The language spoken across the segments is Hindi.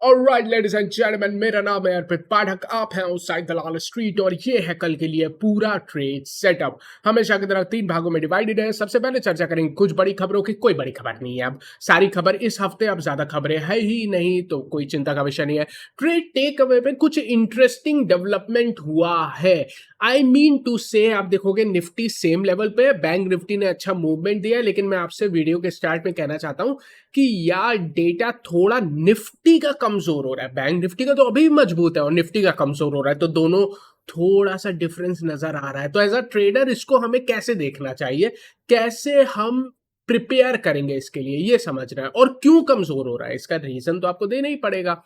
ऑलराइट लेडीज एंड जेंटलमैन, मेरा नाम है अर्पित पाठक। आप हैं उस साइड दलाल स्ट्रीट और ये है कल के लिए पूरा ट्रेड सेटअप। हमेशा की तरह 3 भागों में डिवाइडेड है। सबसे पहले चर्चा करेंगे कुछ बड़ी खबरों की। कोई बड़ी खबर नहीं है अब, सारी खबर इस हफ्ते, अब ज्यादा खबरें है ही नहीं, तो कोई चिंता का विषय नहीं है। ट्रेड टेक अवे में कुछ इंटरेस्टिंग डेवलपमेंट हुआ है। आई मीन टू से, आप देखोगे निफ्टी सेम लेवल पे, बैंक निफ्टी ने अच्छा मूवमेंट दिया है, लेकिन मैं आपसे वीडियो के स्टार्ट में कहना चाहता हूं कि यार डेटा थोड़ा निफ्टी का कमजोर हो रहा है। बैंक निफ्टी का तो अभी मजबूत है और निफ्टी का कमजोर हो रहा है, तो दोनों थोड़ा सा डिफरेंस नजर आ रहा है। तो एज अ ट्रेडर इसको हमें कैसे देखना चाहिए, कैसे हम प्रिपेयर करेंगे इसके लिए, ये समझना है। और क्यों कमजोर हो रहा है इसका रीजन तो आपको देना ही पड़ेगा।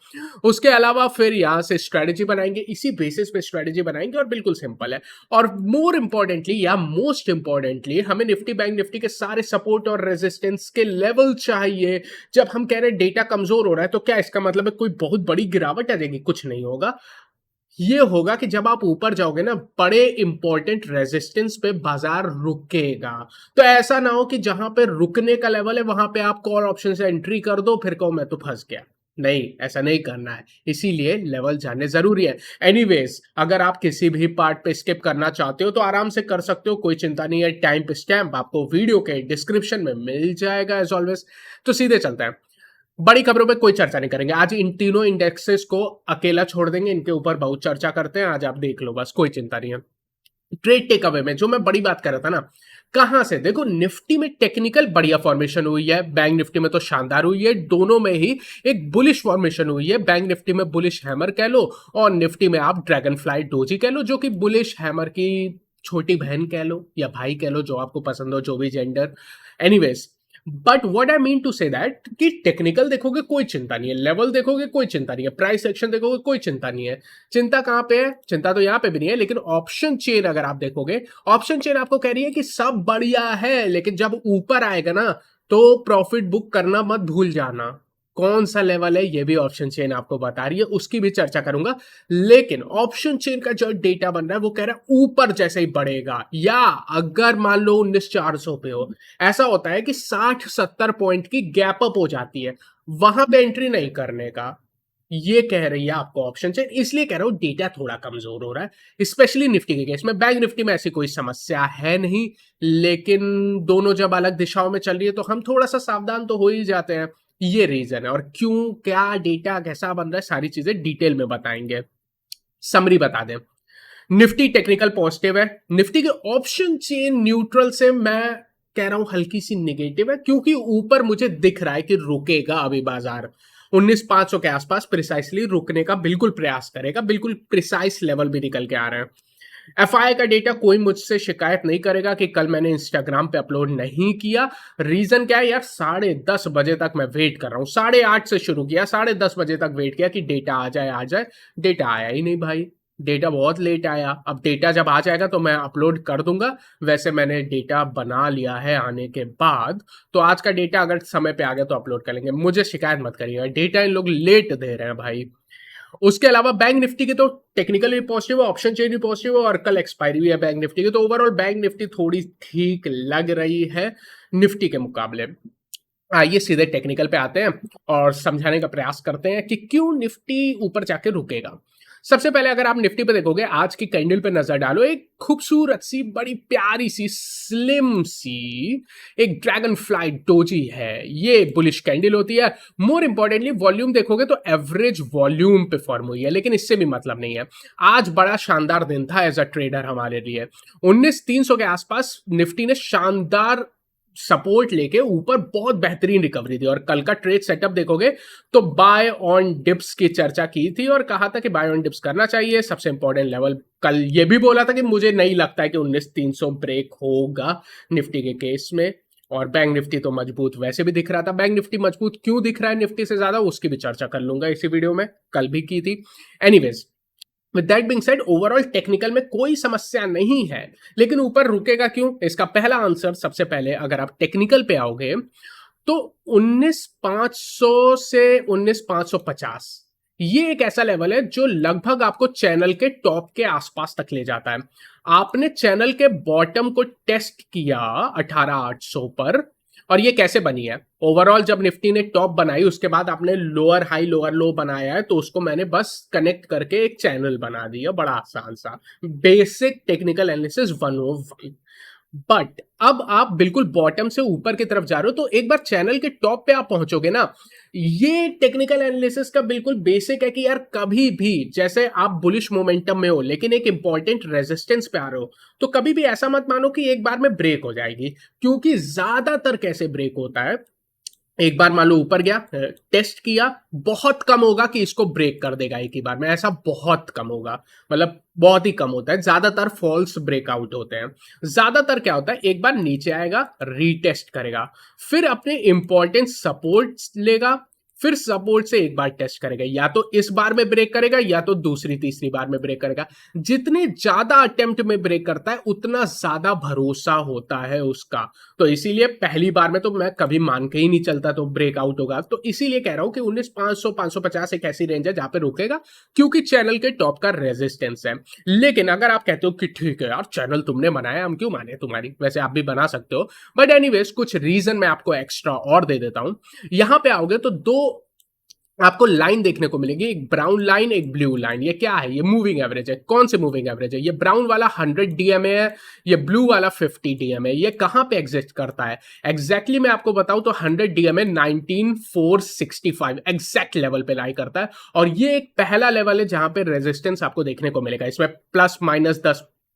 उसके अलावा फिर यहां से स्ट्रेटेजी बनाएंगे, इसी बेसिस पे स्ट्रेटेजी बनाएंगे, और बिल्कुल सिंपल है। और मोर इंपॉर्टेंटली या मोस्ट इंपॉर्टेंटली, हमें निफ्टी बैंक निफ्टी के सारे सपोर्ट और रेजिस्टेंस के लेवल चाहिए। जब हम कह रहे हैं डेटा कमजोर हो रहा है, तो क्या इसका मतलब है कोई बहुत बड़ी गिरावट आ जाएगी? कुछ नहीं होगा। ये होगा कि जब आप ऊपर जाओगे ना, बड़े इंपॉर्टेंट रेजिस्टेंस पे बाजार रुकेगा। तो ऐसा ना हो कि जहां पे रुकने का लेवल है वहां पे आप कॉल ऑप्शन से एंट्री कर दो, फिर कहो मैं तो फंस गया। नहीं, ऐसा नहीं करना है, इसीलिए लेवल जानने जरूरी है। एनीवेज, अगर आप किसी भी पार्ट पे स्किप करना चाहते हो तो आराम से कर सकते हो, कोई चिंता नहीं है। टाइम स्टैम्प आपको वीडियो के डिस्क्रिप्शन में मिल जाएगा एज ऑलवेज। तो सीधे चलते हैं, बड़ी खबरों पे कोई चर्चा नहीं करेंगे आज। इन तीनों इंडेक्सेस को अकेला छोड़ देंगे, इनके ऊपर बहुत चर्चा करते हैं आज, आप देख लो बस, कोई चिंता नहीं है। ट्रेड टेक अवे में जो मैं बड़ी बात कर रहा था ना, कहां से देखो, निफ्टी में टेक्निकल बढ़िया फॉर्मेशन हुई है, बैंक निफ्टी में तो शानदार हुई है। दोनों में ही एक बुलिश फॉर्मेशन हुई है। बैंक निफ्टी में बुलिश हैमर कह लो, और निफ्टी में आप ड्रैगन फ्लाई डोजी कह लो, जो कि बुलिश हैमर की छोटी बहन कह लो या भाई कह लो, जो आपको पसंद हो, जो भी gender. Anyways, but what I mean to say that कि टेक्निकल देखोगे कोई चिंता नहीं है, लेवल देखोगे कोई चिंता नहीं है, प्राइस एक्शन देखोगे कोई चिंता नहीं है। चिंता कहां पे है? चिंता तो यहां पे भी नहीं है, लेकिन ऑप्शन चेन अगर आप देखोगे, ऑप्शन चेन आपको कह रही है कि सब बढ़िया है, लेकिन जब ऊपर आएगा ना, तो प्रॉफिट बुक करना मत भूल जाना। कौन सा लेवल है ये भी ऑप्शन चेन आपको बता रही है, उसकी भी चर्चा करूंगा। लेकिन ऑप्शन चेन का जो डेटा बन रहा है वो कह रहा है ऊपर जैसे ही बढ़ेगा, या अगर मान लो 19,400 पे हो, ऐसा होता है कि 60-70 पॉइंट की गैप अप हो जाती है, वहां पे एंट्री नहीं करने का। ये कह रही है आपको ऑप्शन चेन। इसलिए कह रहा हूं डेटा थोड़ा कमजोर हो रहा है, स्पेशली निफ्टी के केस में। बैंक निफ्टी में ऐसी कोई समस्या है नहीं, लेकिन दोनों जब अलग दिशाओं में चल रही है तो हम थोड़ा सा सावधान तो हो ही जाते हैं। ये रीजन है, और क्यों, क्या डेटा कैसा बन रहा है, सारी चीजें डिटेल में बताएंगे। समरी बता दें, निफ्टी टेक्निकल पॉजिटिव है। निफ्टी के ऑप्शन चेन न्यूट्रल से मैं कह रहा हूं हल्की सी नेगेटिव है, क्योंकि ऊपर मुझे दिख रहा है कि रुकेगा अभी बाजार 19,500 के आसपास प्रिसाइसली रुकने का बिल्कुल प्रयास करेगा। बिल्कुल प्रिसाइस लेवल भी निकल के आ रहे हैं। एफआई का डेटा कोई मुझसे शिकायत नहीं करेगा कि कल मैंने इंस्टाग्राम पे अपलोड नहीं किया। रीजन क्या है यार, 10:30 बजे तक मैं वेट कर रहा हूं। 8:30 से शुरू किया, 10:30 बजे तक वेट किया कि डेटा आ जाए आ जाए। डेटा आया ही नहीं भाई, डेटा बहुत लेट आया। अब डेटा जब आ जाएगा तो मैं अपलोड कर दूंगा। वैसे मैंने डेटा बना लिया है आने के बाद, तो आज का डेटा अगर समय पे आ गया तो अपलोड कर लेंगे। मुझे शिकायत मत करिएगा, डेटा इन लोग लेट दे रहे हैं भाई। उसके अलावा बैंक निफ्टी के तो टेक्निकल भी पॉजिटिव है, ऑप्शन चेन भी पॉजिटिव है, और कल एक्सपायरी भी है बैंक निफ्टी की। तो ओवरऑल बैंक निफ्टी थोड़ी ठीक लग रही है निफ्टी के मुकाबले। आइए सीधे टेक्निकल पे आते हैं और समझाने का प्रयास करते हैं कि क्यों निफ्टी ऊपर जाके रुकेगा। सबसे पहले अगर आप निफ्टी पे देखोगे, आज की कैंडल पे नजर डालो, एक खूबसूरत सी, बड़ी प्यारी सी, स्लिम सी एक ड्रैगन फ्लाई डोजी है। ये बुलिश कैंडल होती है। मोर इंपॉर्टेंटली वॉल्यूम देखोगे तो एवरेज वॉल्यूम पे फॉर्म हुई है, लेकिन इससे भी मतलब नहीं है। आज बड़ा शानदार दिन था एज अ ट्रेडर हमारे लिए। 19,300 के आसपास निफ्टी ने शानदार सपोर्ट लेके ऊपर बहुत बेहतरीन रिकवरी दी, और कल का ट्रेड सेटअप देखोगे तो बाय ऑन डिप्स की चर्चा की थी और कहा था कि बाय ऑन डिप्स करना चाहिए। सबसे इंपॉर्टेंट लेवल कल ये भी बोला था कि मुझे नहीं लगता है कि 19,300 ब्रेक होगा निफ्टी के केस में। और बैंक निफ्टी तो मजबूत वैसे भी दिख रहा था। बैंक निफ्टी मजबूत क्यों दिख रहा है निफ्टी से ज्यादा, उसकी भी चर्चा कर लूंगा इसी वीडियो में, कल भी की थी। Anyways, with that being said, overall technical में कोई समस्या नहीं है, लेकिन ऊपर रुकेगा क्यों? इसका पहला आंसर, सबसे पहले अगर आप टेक्निकल पे आओगे तो 19,500 से 19,550 ये एक ऐसा लेवल है जो लगभग आपको चैनल के टॉप के आसपास तक ले जाता है। आपने चैनल के बॉटम को टेस्ट किया 18,800 पर, और ये कैसे बनी है? ओवरऑल जब निफ्टी ने टॉप बनाई उसके बाद आपने लोअर हाई लोअर लो बनाया है, तो उसको मैंने बस कनेक्ट करके एक चैनल बना दिया, बड़ा आसान सा बेसिक टेक्निकल एनालिसिस 101। बट अब आप बिल्कुल बॉटम से ऊपर की तरफ जा रहे हो, तो एक बार चैनल के टॉप पे आप पहुंचोगे ना, ये टेक्निकल एनालिसिस का बिल्कुल बेसिक है कि यार कभी भी जैसे आप बुलिश मोमेंटम में हो लेकिन एक इंपॉर्टेंट रेजिस्टेंस पे आ रहे हो, तो कभी भी ऐसा मत मानो कि एक बार में ब्रेक हो जाएगी, क्योंकि ज्यादातर कैसे ब्रेक होता है, एक बार मान लो ऊपर गया, टेस्ट किया, बहुत कम होगा कि इसको ब्रेक कर देगा एक ही बार में, ऐसा बहुत कम होगा, मतलब बहुत ही कम होता है, ज्यादातर फॉल्स ब्रेकआउट होते हैं। ज्यादातर क्या होता है, एक बार नीचे आएगा, रीटेस्ट करेगा, फिर अपने इंपॉर्टेंट सपोर्ट लेगा, फिर सपोर्ट से एक बार टेस्ट करेगा, या तो इस बार में ब्रेक करेगा या तो दूसरी तीसरी बार में ब्रेक करेगा। जितने ज्यादा अटेम्प्ट में ब्रेक करता है उतना ज्यादा भरोसा होता है उसका, तो इसीलिए पहली बार में तो मैं कभी मान के ही नहीं चलता तो ब्रेकआउट होगा, तो इसीलिए कह रहा हूं कि 19,500 550 एक ऐसी रेंज है जहां पे रुकेगा, क्योंकि चैनल के टॉप का रेजिस्टेंस है। लेकिन अगर आप कहते हो कि ठीक है यार चैनल तुमने बनाया, हम क्यों माने तुम्हारी, वैसे आप भी बना सकते हो, बट एनीवेज कुछ रीजन मैं आपको एक्स्ट्रा और दे देता हूं। यहां पे आओगे तो दो आपको लाइन देखने को मिलेगी, एक ब्राउन लाइन एक ब्लू लाइन। ये क्या है? ये मूविंग एवरेज है। कौन से मूविंग एवरेज है? ये ब्राउन वाला 100 डीएमए है, ये ब्लू वाला 50 डीएमए। ये कहां पे एग्जिस्ट करता है एग्जैक्टली मैं आपको बताऊं तो 100 डीएमए 19465 एग्जैक्ट लेवल पे लाई करता है, और ये एक पहला लेवल है जहां पे रेजिस्टेंस आपको देखने को मिलेगा। इसमें प्लस माइनस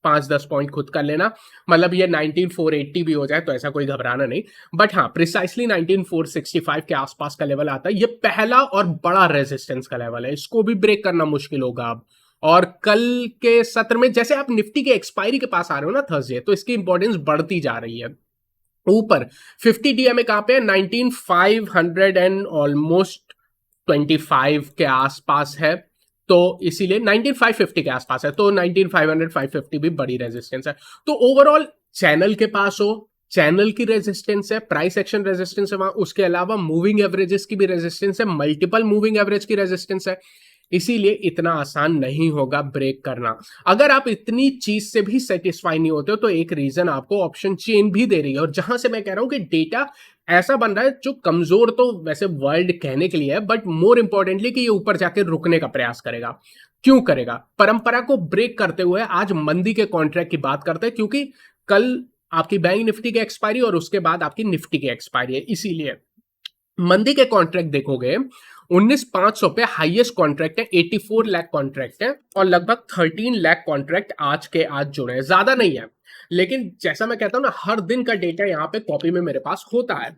5-10 पॉइंट खुद कर लेना, मतलब ये 19480 भी हो जाए तो ऐसा कोई घबराना नहीं, बट हाँ प्रिसाइसली 19465 के आसपास का लेवल आता है। ये पहला और बड़ा रेजिस्टेंस का लेवल है, इसको भी ब्रेक करना मुश्किल होगा अब। और कल के सत्र में जैसे आप निफ्टी के एक्सपायरी के पास आ रहे हो ना थर्सडे, तो इसकी इंपॉर्टेंस बढ़ती जा रही है। ऊपर 50 डीएमए कहां पे है? 19500 एंड ऑलमोस्ट 25 के आसपास है, तो इसीलिए 19550 के आसपास है, तो 19500 550 भी बड़ी रेजिस्टेंस है। तो ओवरऑल चैनल के पास हो, चैनल की रेजिस्टेंस है, प्राइस एक्शन रेजिस्टेंस है वहां, उसके अलावा मूविंग एवरेजेस की भी रेजिस्टेंस है, मल्टीपल मूविंग एवरेज की रेजिस्टेंस है, इसीलिए इतना आसान नहीं होगा ब्रेक करना। अगर आप इतनी चीज से भी सेटिस्फाई नहीं होते हो तो एक रीजन आपको ऑप्शन चेन भी दे रही है, और जहां से मैं कह रहा हूं कि डेटा ऐसा बन रहा है जो कमजोर तो वैसे वर्ल्ड कहने के लिए है, बट मोर इंपॉर्टेंटली कि ये ऊपर जाकर रुकने का प्रयास करेगा। क्यों करेगा? परंपरा को ब्रेक करते हुए आज मंदी के कॉन्ट्रैक्ट की बात करते हैं, क्योंकि कल आपकी बैंक निफ्टी की एक्सपायरी और उसके बाद आपकी निफ्टी की एक्सपायरी है, इसीलिए मंदी के कॉन्ट्रैक्ट देखोगे 19,500 पे हाईएस्ट कॉन्ट्रैक्ट है, 84 लाख कॉन्ट्रैक्ट है, और लगभग 13 लाख कॉन्ट्रैक्ट आज के आज जुड़े हैं। ज्यादा नहीं है, लेकिन जैसा मैं कहता हूं ना हर दिन का डेटा यहाँ पे कॉपी में मेरे पास होता है।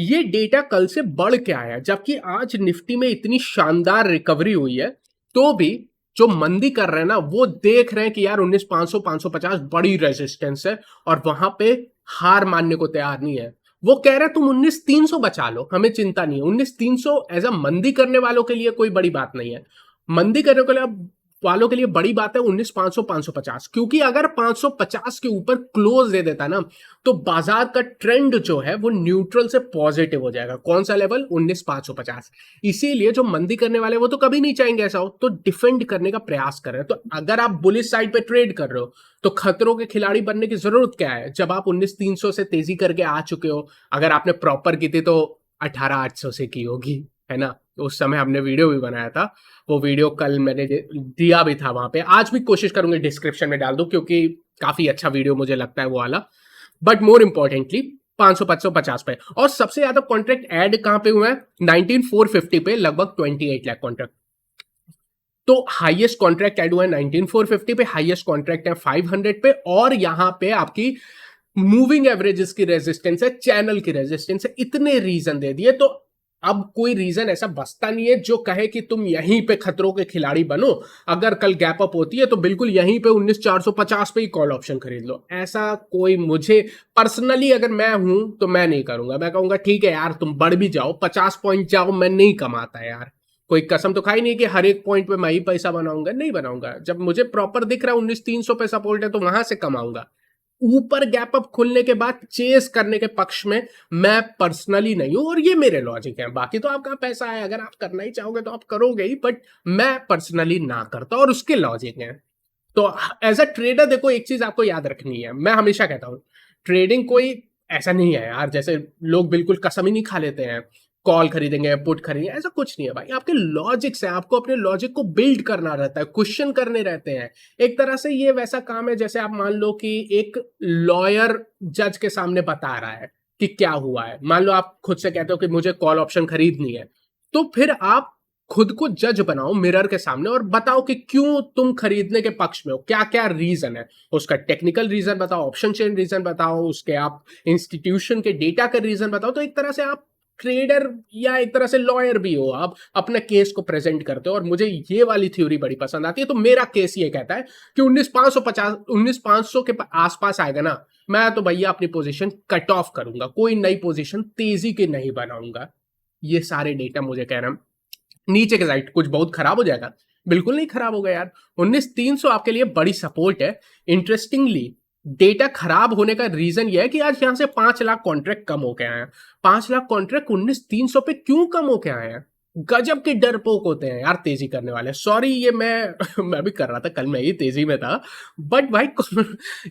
ये डेटा कल से बढ़ के आया, जबकि आज निफ्टी में इतनी शानदार रिकवरी हुई है, तो भी जो मंदी कर रहे हैं ना वो देख रहे हैं कि यार 19,500 550 बड़ी रेजिस्टेंस है, और वहां पे हार मानने को तैयार नहीं है। वो कह रहे तुम 19,300 बचा लो, हमें चिंता नहीं है। 19,300 एज अ मंदी करने वालों के लिए कोई बड़ी बात नहीं है, मंदी करने के लिए वालों के लिए बड़ी बात है 19,500 550, क्योंकि अगर 550 के ऊपर क्लोज दे देता ना तो बाजार का ट्रेंड जो है वो न्यूट्रल से पॉजिटिव हो जाएगा। कौन सा लेवल? 19,550। इसीलिए जो मंदी करने वाले वो तो कभी नहीं चाहेंगे ऐसा हो, तो डिफेंड करने का प्रयास कर रहे हैं। तो अगर आप बुलिश साइड पे ट्रेड कर रहे हो तो खतरों के खिलाड़ी बनने की जरूरत क्या है, जब आप 19,300 से तेजी करके आ चुके हो। अगर आपने प्रॉपर की थी तो 18,800 से की होगी, है ना? तो उस समय हमने वीडियो भी बनाया था, वो वीडियो कल मैंने दिया भी था वहां पे, आज भी कोशिश करूंगी डिस्क्रिप्शन में डाल दूं क्योंकि काफी अच्छा वीडियो मुझे लगता है वो वाला। बट मोर इंपॉर्टेंटली 500 550 पे, और सबसे ज्यादा कॉन्ट्रैक्ट ऐड कहां पे हुआ है? 19,450 पे, लगभग 28 लाख कॉन्ट्रैक्ट। तो हाईएस्ट कॉन्ट्रैक्ट ऐड हुआ है 19,450 पे, हाईएस्ट कॉन्ट्रैक्ट है 500 पे, और यहां पे आपकी मूविंग एवरेजेस की रेजिस्टेंस है, चैनल की रेजिस्टेंस है। इतने रीजन दे दिए, तो अब कोई रीजन ऐसा बचता नहीं है जो कहे कि तुम यहीं पे खतरों के खिलाड़ी बनो। अगर कल गैप अप होती है तो बिल्कुल यहीं पे 19,450 पे ही कॉल ऑप्शन खरीद लो। ऐसा कोई, मुझे पर्सनली अगर मैं हूं तो मैं नहीं करूंगा। मैं कहूंगा ठीक है यार तुम बढ़ भी जाओ, 50 पॉइंट जाओ, मैं नहीं कमाता यार। कोई कसम तो खाई नहीं कि हर एक पॉइंट पे मैं ही पैसा बनाऊंगा, नहीं बनाऊंगा। जब मुझे प्रॉपर दिख रहा है 19,300 पे सपोर्ट है तो वहां से कमाऊंगा। ऊपर गैप अप खुलने के बाद चेस करने के पक्ष में मैं पर्सनली नहीं हूं, और ये मेरे लॉजिक है। बाकी तो आपका पैसा है, अगर आप करना ही चाहोगे तो आप करोगे ही, बट मैं पर्सनली ना करता, और उसके लॉजिक है। तो एज अ ट्रेडर देखो, एक चीज आपको याद रखनी है, मैं हमेशा कहता हूं ट्रेडिंग कोई ऐसा नहीं है यार, जैसे लोग बिल्कुल कसम ही नहीं खा लेते हैं कॉल खरीदेंगे पुट खरीदेंगे, ऐसा कुछ नहीं है भाई। आपके लॉजिक से आपको अपने लॉजिक को बिल्ड करना रहता है, क्वेश्चन करने रहते हैं। एक तरह से ये वैसा काम है जैसे आप मान लो कि एक लॉयर जज के सामने बता रहा है कि क्या हुआ है। मान लो आप खुद से कहते हो कि मुझे कॉल ऑप्शन खरीदनी है, तो फिर आप खुद को जज बनाओ मिरर के सामने और बताओ कि क्यों तुम खरीदने के पक्ष में हो, क्या क्या रीजन है। उसका टेक्निकल रीजन बताओ, ऑप्शन चेन रीजन बताओ, उसके आप इंस्टीट्यूशन के डेटा का रीजन बताओ। तो एक तरह से आप ट्रेडर या एक तरह से लॉयर भी हो, आप अपने केस को प्रेजेंट करते हो। और मुझे ये वाली थ्योरी बड़ी पसंद आती है। तो मेरा केस ये कहता है कि 19,500 के आसपास आएगा ना, मैं तो भैया अपनी पोजीशन कट ऑफ करूंगा, कोई नई पोजीशन तेजी की नहीं बनाऊंगा। ये सारे डेटा मुझे कह रहा है नीचे के साइड कुछ बहुत खराब हो जाएगा। बिल्कुल नहीं खराब होगा यार, 19,300 आपके लिए बड़ी सपोर्ट है। इंटरेस्टिंगली डेटा खराब होने का रीजन यह है कि आज यहां से 5 लाख कॉन्ट्रैक्ट कम होके आए हैं। 5 लाख कॉन्ट्रैक्ट 19,300 पे क्यों कम होके आए हैं? गजब के डरपोक होते हैं यार तेजी करने वाले। सॉरी ये मैं मैं भी कर रहा था, कल मैं ही तेजी में था। बट भाई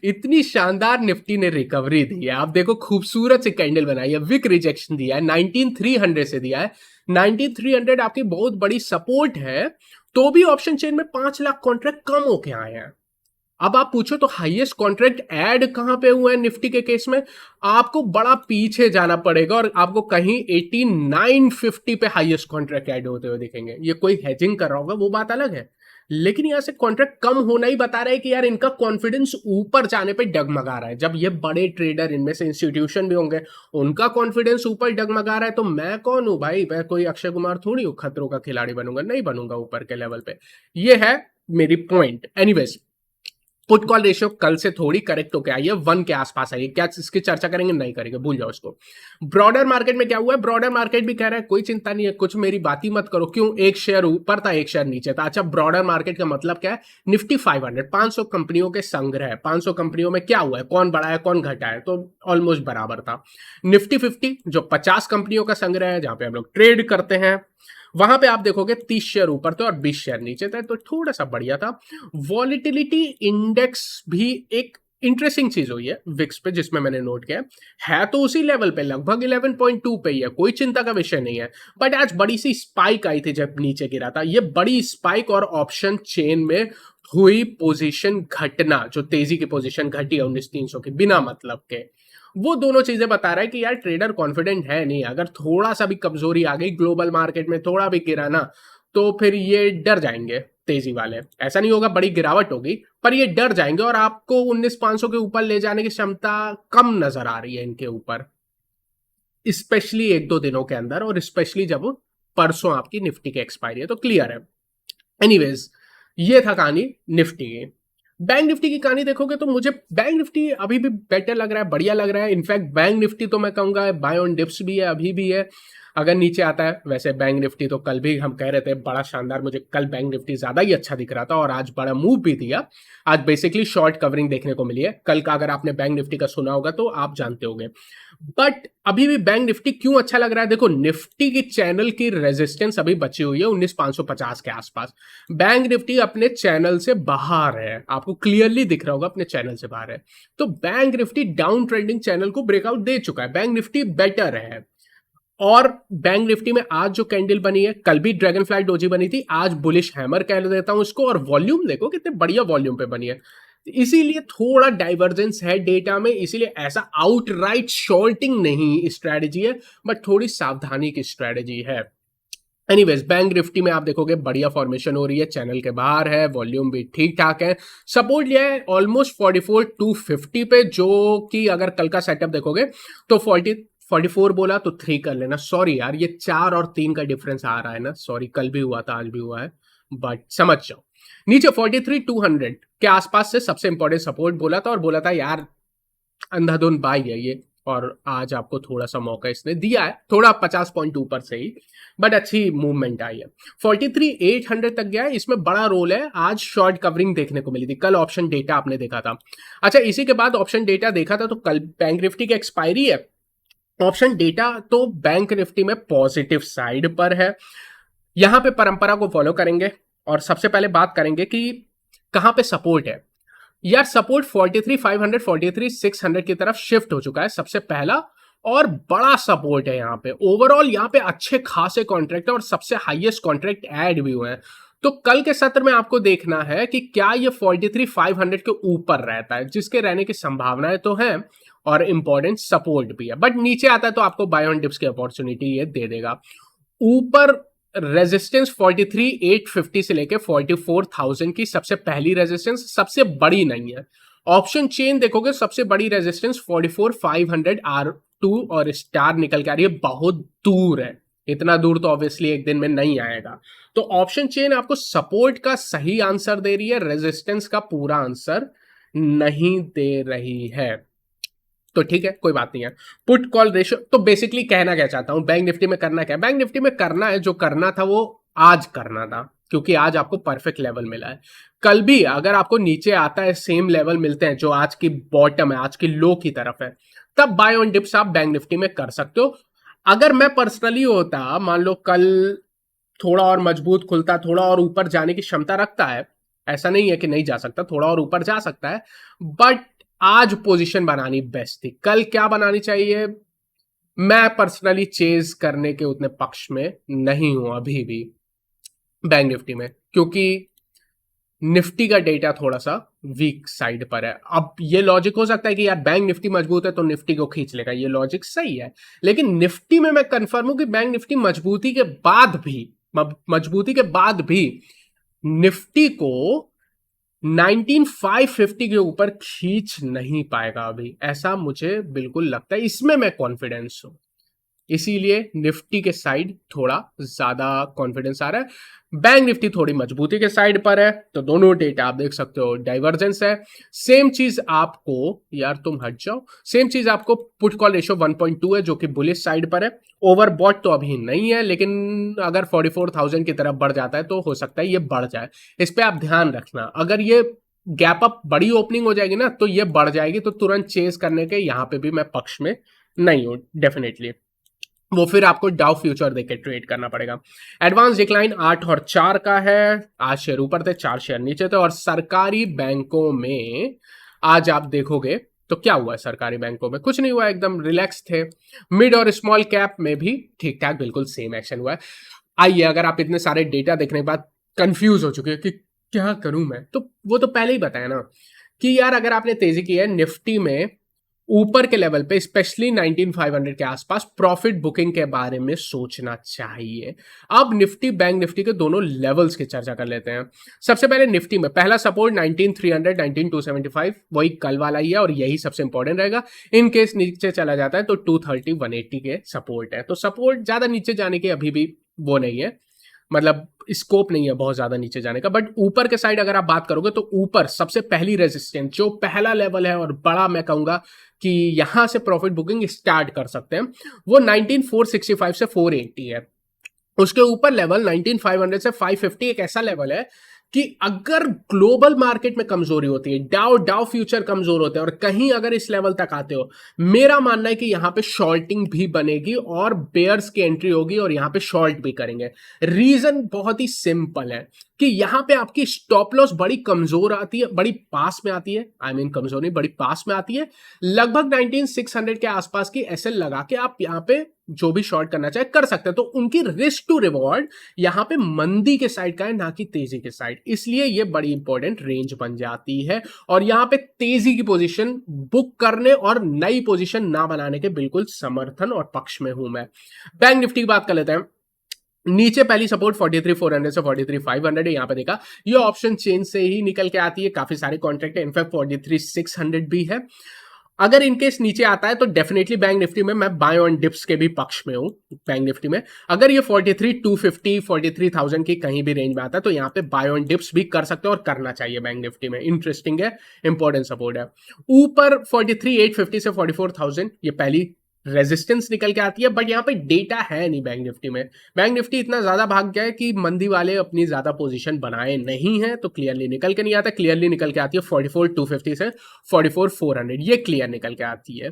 इतनी शानदार निफ्टी ने रिकवरी दी है। आप देखो खूबसूरत से कैंडल बनाई है, विक रिजेक्शन दिया है, 19,300 से दिया है। 19,300 आपकी बहुत बड़ी सपोर्ट है, तो भी ऑप्शन चेन में 5 लाख कॉन्ट्रैक्ट कम होके आए हैं। अब आप पूछो तो हाईएस्ट कॉन्ट्रैक्ट ऐड कहां पे हुआ है निफ्टी के केस में? आपको बड़ा पीछे जाना पड़ेगा और आपको कहीं 8950 पे हाईएस्ट कॉन्ट्रैक्ट ऐड होते हुए दिखेंगे। ये कोई हेजिंग कर रहा होगा वो बात अलग है, लेकिन यहां से कॉन्ट्रैक्ट कम होना ही बता रहा है कि यार इनका कॉन्फिडेंस ऊपर जाने पे डगमगा रहा है। जब ये बड़े ट्रेडर, इनमें से इंस्टीट्यूशन भी होंगे, उनका कॉन्फिडेंस ऊपर डगमगा रहा है, तो मैं कौन हूं भाई? मैं कोई अक्षय कुमार थोड़ी हूं, खतरों का खिलाड़ी बनूंगा? नहीं बनूंगा ऊपर के लेवल पे। ये है मेरी point. Anyways, put call ratio कल से थोड़ी करेक्ट होकर आई है, 1 के आसपास आई है। क्या इसकी चर्चा करेंगे? नहीं करेंगे, भूल जाओ इसको। ब्रॉडर मार्केट में क्या हुआ है? ब्रॉडर मार्केट भी कह रहा है कोई चिंता नहीं है, कुछ मेरी बात ही मत करो। क्यों? एक शेयर ऊपर था, एक शेयर नीचे था। अच्छा, ब्रॉडर मार्केट का मतलब क्या है? निफ्टी 500, 500 कंपनियों के संग्रह है। 500 कंपनियों में क्या हुआ है? कौन बढ़ा है कौन घटा है? तो ऑलमोस्ट बराबर था। निफ्टी 50 जो 50 कंपनियों का संग्रह है, जहां पे हम लोग ट्रेड करते हैं, वहां पे आप देखोगे 30 शेयर ऊपर थे और 20 शेयर नीचे थे, तो थोड़ा सा बढ़िया था। वॉलिटिलिटी इंडेक्स भी एक इंटरेस्टिंग चीज हुई है विक्स पे, जिसमें मैंने नोट किया है तो उसी लेवल पे लगभग 11.2 पे ही है, कोई चिंता का विषय नहीं है। बट आज बड़ी सी स्पाइक आई थी जब नीचे गिरा था। ये बड़ी स्पाइक और ऑप्शन चेन में हुई पोजीशन घटना, जो तेजी की पोजीशन घटी है 19,300 की बिना मतलब के, वो दोनों चीजें बता रहा है कि यार ट्रेडर कॉन्फिडेंट है नहीं। अगर थोड़ा सा भी कमजोरी आ गई ग्लोबल मार्केट में, थोड़ा भी गिरा ना, तो फिर ये डर जाएंगे तेजी वाले। ऐसा नहीं होगा बड़ी गिरावट होगी, पर ये डर जाएंगे और आपको 19,500 के ऊपर ले जाने की क्षमता कम नजर आ रही है इनके ऊपर, स्पेशली 1-2 दिनों के अंदर, और स्पेशली जब परसों आपकी निफ्टी की एक्सपायरी है, तो क्लियर है। एनीवेज, ये था कहानी निफ्टी की। बैंक निफ्टी की कहानी देखोगे तो मुझे बैंक निफ्टी अभी भी बेटर लग रहा है, बढ़िया लग रहा है। इनफैक्ट बैंक निफ्टी तो मैं कहूंगा बाय ऑन डिप्स भी है, अभी भी है, अगर नीचे आता है। वैसे बैंक निफ्टी तो कल भी हम कह रहे थे बड़ा शानदार, मुझे कल बैंक निफ्टी ज्यादा ही अच्छा दिख रहा था और आज बड़ा मूव भी दिया। आज बेसिकली शॉर्ट कवरिंग देखने को मिली है कल का, अगर आपने बैंक निफ्टी का सुना होगा तो आप जानते होंगे। बट अभी भी बैंक निफ्टी क्यों अच्छा लग रहा है? देखो, निफ्टी की चैनल की रेजिस्टेंस अभी बची हुई है 19,550 के आसपास। बैंक निफ्टी अपने चैनल से बाहर है, आपको क्लियरली दिख रहा होगा अपने चैनल से बाहर है। तो bank Nifty down trending channel को ब्रेकआउट दे चुका है, बैंक निफ्टी बेटर है। और बैंक निफ्टी में आज जो कैंडल बनी है, कल भी ड्रैगन फ्लाई डोजी बनी थी, आज बुलिश हैमर कह देता हूं इसको। और वॉल्यूम देखो कितने बढ़िया वॉल्यूम पे बनी है, इसीलिए थोड़ा डाइवर्जेंस है डेटा में, इसीलिए ऐसा आउटराइट शॉर्टिंग नहीं स्ट्रेटजी है, बट थोड़ी सावधानी की स्ट्रेटजी है। एनीवेज, बैंक निफ्टी में आप देखोगे बढ़िया फॉर्मेशन हो रही है, चैनल के बाहर है, वॉल्यूम भी ठीक ठाक है। सपोर्ट लिया है ऑलमोस्ट 44,250 पे, जो कि अगर कल का सेटअप देखोगे तो 44 बोला तो 3 कर लेना। सॉरी यार, ये 4 और 3 का डिफरेंस आ रहा है ना, सॉरी, कल भी हुआ था आज भी हुआ है, बट समझ जाओ। नीचे 43,200 के आसपास से सबसे इंपॉर्टेंट सपोर्ट बोला था, और बोला था यार अंधाधुन बाई है ये, और आज आपको थोड़ा सा मौका इसने दिया है, थोड़ा 50 पॉइंट ऊपर से ही, बट अच्छी मूवमेंट आई है। 43,800 तक गया है, इसमें बड़ा रोल है। आज शॉर्ट कवरिंग देखने को मिली थी, कल ऑप्शन डेटा आपने देखा था। अच्छा, इसी के बाद ऑप्शन डेटा देखा था, तो कल बैंक निफ्टी की एक्सपायरी है। ऑप्शन डेटा तो बैंक निफ्टी में पॉजिटिव साइड पर है। यहां पे परंपरा को फॉलो करेंगे और सबसे पहले बात करेंगे कि कहां पे सपोर्ट है। यार सपोर्ट 43,500 43,600 की तरफ शिफ्ट हो चुका है, सबसे पहला और बड़ा सपोर्ट है यहाँ पे। ओवरऑल यहाँ पे अच्छे खासे कॉन्ट्रैक्ट है और सबसे हाईएस्ट कॉन्ट्रैक्ट ऐड भी हुए हैं। तो कल के सत्र में आपको देखना है कि क्या ये 43,500 के ऊपर रहता है, जिसके रहने की संभावनाएं तो है और इंपॉर्टेंट सपोर्ट भी है, बट नीचे आता है तो आपको बाय ऑन डिप्स की अपॉर्चुनिटी ये दे देगा। ऊपर रेजिस्टेंस 43,850 से लेके 44,000 की सबसे पहली रेजिस्टेंस, सबसे बड़ी नहीं है। ऑप्शन चेन देखोगे सबसे बड़ी रेजिस्टेंस 44,500 R2 और स्टार निकल के आ रही है, बहुत दूर है। इतना दूर तो ऑब्वियसली एक दिन में नहीं आएगा। तो ऑप्शन चेन आपको सपोर्ट का सही आंसर दे रही है, रेजिस्टेंस का पूरा आंसर नहीं दे रही है। तो ठीक है, कोई बात नहीं है। पुट कॉल रेशियो, तो बेसिकली कहना क्या चाहता हूं, बैंक निफ्टी में करना क्या है? बैंक निफ्टी में करना है जो करना था वो आज करना था, क्योंकि आज आपको परफेक्ट लेवल मिला है। कल भी अगर आपको नीचे आता है, सेम लेवल मिलते हैं जो आज की बॉटम है, आज की लो की तरफ है, तब बाय ऑन डिप्स आप बैंक निफ्टी में कर सकते हो। अगर मैं पर्सनली होता, मान लो कल थोड़ा और मजबूत खुलता, थोड़ा और ऊपर जाने की क्षमता रखता है, ऐसा नहीं है कि नहीं जा सकता, थोड़ा और ऊपर जा सकता है, बट आज पोजीशन बनानी बेस्ट थी। कल क्या बनानी चाहिए? मैं पर्सनली चेज करने के उतने पक्ष में नहीं हूं अभी भी बैंक निफ्टी में, क्योंकि निफ्टी का डेटा थोड़ा सा वीक साइड पर है। अब ये लॉजिक हो सकता है कि यार बैंक निफ्टी मजबूत है तो निफ्टी को खींच लेगा, ये लॉजिक सही है, लेकिन निफ्टी में मैं कंफर्म हूं कि बैंक निफ्टी मजबूती के बाद भी निफ्टी को 19,550 के ऊपर खींच नहीं पाएगा अभी, ऐसा मुझे बिल्कुल लगता है, इसमें मैं कॉन्फिडेंस हूं। इसीलिए निफ्टी के साइड थोड़ा ज्यादा कॉन्फिडेंस आ रहा है। बैंक निफ्टी थोड़ी मजबूती के साइड पर है, तो दोनों डेटा आप देख सकते हो डाइवर्जेंस है। सेम चीज आपको, यार तुम हट जाओ, सेम चीज आपको पुट कॉल रेशियो 1.2 है जो कि बुलिश साइड पर है। ओवरबॉट तो अभी नहीं है, लेकिन अगर 44,000 की तरफ बढ़ जाता है तो हो सकता है ये बढ़ जाए, इस पे आप ध्यान रखना। अगर ये गैप अप बड़ी ओपनिंग हो जाएगी ना तो ये बढ़ जाएगी, तो तुरंत चेस करने के यहां पे भी मैं पक्ष में नहीं हूं डेफिनेटली, वो फिर आपको डाउ फ्यूचर देके ट्रेड करना पड़ेगा। एडवांस डिक्लाइन 8 और 4 का है, आज शेयर ऊपर थे 4 शेयर नीचे थे। और सरकारी बैंकों में आज आप देखोगे तो क्या हुआ है, सरकारी बैंकों में कुछ नहीं हुआ, एकदम रिलैक्स थे। मिड और स्मॉल कैप में भी ठीक ठाक बिल्कुल सेम एक्शन हुआ है। आइए, अगर आप इतने सारे डेटा देखने के बाद कंफ्यूज हो चुके हैं कि क्या करूं मैं, तो वो तो पहले ही बताया ना कि यार अगर आपने तेजी की है निफ्टी में ऊपर के लेवल पे, स्पेशली 19,500 के आसपास प्रॉफिट बुकिंग के बारे में सोचना चाहिए। अब निफ्टी बैंक निफ्टी के दोनों लेवल्स की चर्चा कर लेते हैं। सबसे पहले निफ्टी में पहला सपोर्ट 19,300 19,275, वही कल वाला ही है और यही सबसे इंपॉर्टेंट रहेगा। इन केस नीचे चला जाता है तो 230 180 के सपोर्ट है, तो सपोर्ट ज्यादा नीचे जाने के अभी भी वो नहीं है, मतलब स्कोप नहीं है बहुत ज्यादा नीचे जाने का। बट ऊपर के साइड अगर आप बात करोगे तो ऊपर सबसे पहली रेजिस्टेंस जो पहला लेवल है और बड़ा, मैं कहूंगा कि यहां से प्रॉफिट बुकिंग स्टार्ट कर सकते हैं, वो 19,465 से 480 है। उसके ऊपर लेवल 19,500 से 550 एक ऐसा लेवल है कि अगर ग्लोबल मार्केट में कमजोरी होती है, डाउ डाउ फ्यूचर कमजोर होते हैं और कहीं अगर इस लेवल तक आते हो, मेरा मानना है कि यहां पे शॉर्टिंग भी बनेगी और बेयर्स की एंट्री होगी और यहां पे शॉर्ट भी करेंगे। रीजन बहुत ही सिंपल है कि यहां पे आपकी स्टॉप लॉस बड़ी कमजोर आती है, बड़ी पास में आती है, आई मीन कमजोर नहीं, बड़ी पास में आती है। लगभग 19,600 के आसपास की एसएल लगा के आप यहां पे जो भी शॉर्ट करना चाहे कर सकते हैं। तो उनकी रिस्क टू रिवॉर्ड यहां पे मंदी के साइड का है, ना कि तेजी के साइड, इसलिए ये बड़ी इंपॉर्टेंट रेंज बन जाती है। और यहां पे तेजी की पोजीशन बुक करने और नई पोजीशन ना बनाने के बिल्कुल समर्थन और पक्ष में हूं मैं। बैंक निफ्टी की बात कर लेते हैं। नीचे पहली सपोर्ट 43,400 से 43,500 है, यहां पे देखा ये ऑप्शन चेन से ही निकल के आती है, काफी सारे कॉन्ट्रैक्ट है, इनफैक्ट 43,600 भी है। अगर इनकेस नीचे आता है तो डेफिनेटली बैंक निफ्टी में मैं बाय ऑन डिप्स के भी पक्ष में हूं। बैंक निफ्टी में अगर ये 43,250 43,000 की कहीं भी रेंज में आता है तो यहां पे बाय ऑन डिप्स भी कर सकते हो और करना चाहिए बैंक निफ्टी में, इंटरेस्टिंग है, इंपॉर्टेंट सपोर्ट है। ऊपर 43,850 से 44,000 ये पहली रेजिस्टेंस निकल के आती है, बट यहां पे डेटा है नहीं बैंक निफ्टी में। बैंक निफ्टी इतना ज्यादा भाग गया है कि मंदी वाले अपनी ज्यादा पोजीशन बनाए नहीं है, तो क्लियरली निकल के नहीं आता। क्लियरली निकल के आती है 44,250 से 44,400, ये क्लियर निकल के आती है।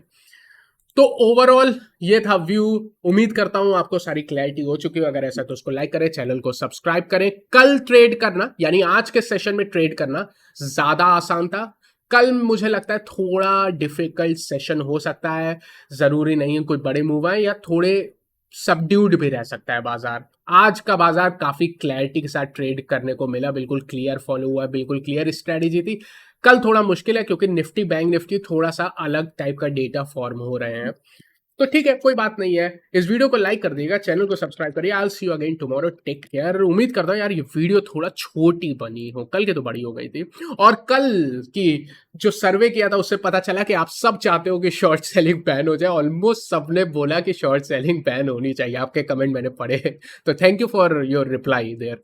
तो ओवरऑल ये था व्यू। उम्मीद करता हूं आपको सारी क्लैरिटी हो चुकी है। अगर ऐसा तो उसको लाइक करें, चैनल को सब्सक्राइब करें। कल ट्रेड करना, यानी आज के सेशन में ट्रेड करना ज्यादा आसान था। कल मुझे लगता है थोड़ा डिफिकल्ट सेशन हो सकता है, ज़रूरी नहीं है कोई बड़े मूव आएँ या थोड़े सबड्यूड भी रह सकता है बाज़ार। आज का बाज़ार काफ़ी क्लैरिटी के साथ ट्रेड करने को मिला, बिल्कुल क्लियर फॉलो हुआ, बिल्कुल क्लियर स्ट्रैटेजी थी। कल थोड़ा मुश्किल है क्योंकि निफ्टी, बैंक निफ्टी थोड़ा-सा अलग टाइप का डेटा फॉर्म हो रहे हैं। तो ठीक है, कोई बात नहीं है। इस वीडियो को लाइक कर दीजिएगा, चैनल को सब्सक्राइब करिए। I will see you again tomorrow, take care. उम्मीद करता हूँ यार ये वीडियो थोड़ा छोटी बनी हो, कल की तो बड़ी हो गई थी। और कल की जो सर्वे किया था उससे पता चला कि आप सब चाहते हो कि शॉर्ट सेलिंग बैन हो जाए। ऑलमोस्ट सबने बोला कि शॉर्ट सेलिंग बैन होनी चाहिए, आपके कमेंट मैंने पढ़े। तो thank you for your reply there.